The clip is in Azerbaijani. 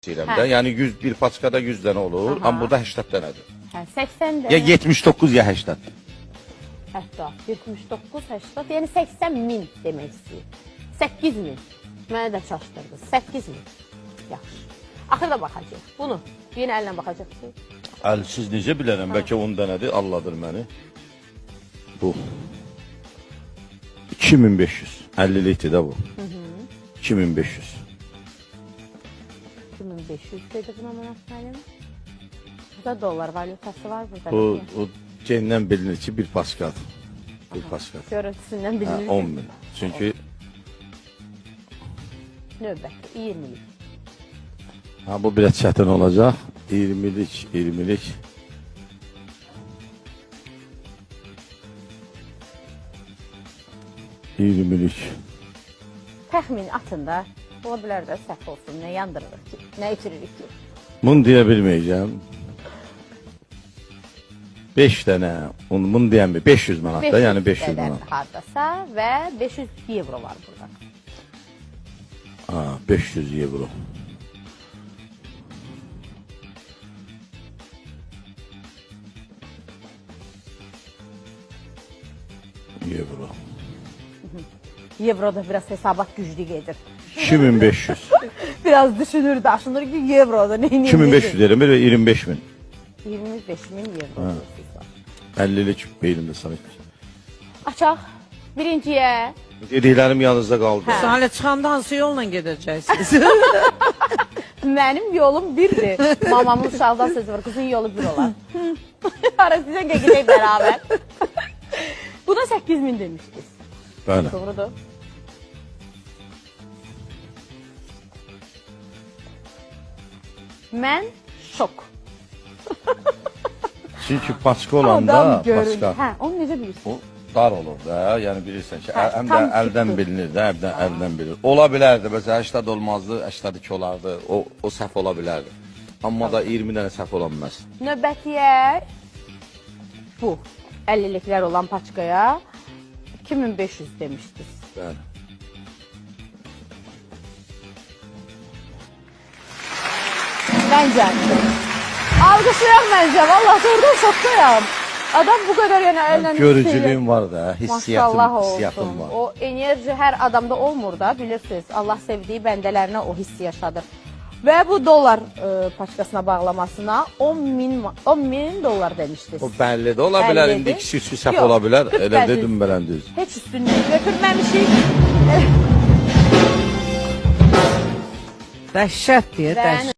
Hə. Yəni 100 bir paçkada 100 dənə olur, amma burada 80 dənədir. Hə, 80 Ya dənə. 79 ya 80. Hətta 79, 80, yəni 80 min demək istəyir. 8 min. Mənə də çaşdırdı. 8 min. Yaxşı. Axırda baxacaq. Bunu yenə əllə baxacaqsınız. Əlsiz necə bilərəm? Bəlkə 10 dənədir, Allahdır məni. Bu. 2500. 50 litr də bu. 2500. 2500 dedi buna mənə. Burada dollar valyutası var burada. O gendən bilinir ki, bir paskadır. Bir paskadır. Görüntüsündən bilinir. 10 min. Çünki növbəti 20'lik. ha, bu biraz çətin olacaq. 20'lik, 20'lik. Təxmin atın da. Ola bilər də səhv olsun. Nə yandırırıq ki? Nə itiririk ki? Bunu deyə bilməyəcəm. 5 dənə, bunu deyəm 500 manat da, yəni 500 manat. Hardasa və 500 euro var burada. Ha, 500 euro. Euro. Euroda biraz hesabat güclü gelir. 2500. Biraz düşünür, daşınır ki euroda neyini 2500 derim ve 25 bin. 25 bin euro. 50'lik beynimde sanırım. Açaq. Birinciyə. Dediklərim yanınızda qaldı. Sahilə çıxanda hansı yolla gedəcəksiniz? Mənim yolum birdir. Mamamın uşaqdan sözü var. Qızın yolu bir olar. Ara sizə gedək bərabər. Buna 8000 demişdiniz. Bəli. Doğrudur. Mən şok. Çünki paçka olanda Adam görür. paçka. Hə, onu necə bilirsin? O dar olur da, yəni bilirsən ki, Hə, həm də tam əldən çıxdı. bilinir də, əldən bilinir. Ola bilərdi, məsələn 80 olmazdı, 82 olardı, o səhv ola bilərdi. Amma da 20 dənə səhv ola bilməz. Növbətiyə bu 50'liklər olan paçkaya 2500 demişdiniz. Bəli. Məncə. Alqışlayaq məncə. Vallahi doğrudan şokdayam. Adam bu qədər yəni əllə Görücülüyüm var da, Maşallah hissiyatım olsun. var. O enerji hər adamda olmur da, bilirsiniz. Allah sevdiyi bəndələrinə o hissi yaşadır. Və bu dollar paçkasına bağlamasına 10 min dollar demişdiniz. O bəllidir, ola bilər, Bəllidir. indi ikisi üçü səhv Yox, ola bilər, 40 elə bəziz. dedim bələn düz. Heç üstündən götürməmişik. Dəhşət deyə, dəhşət.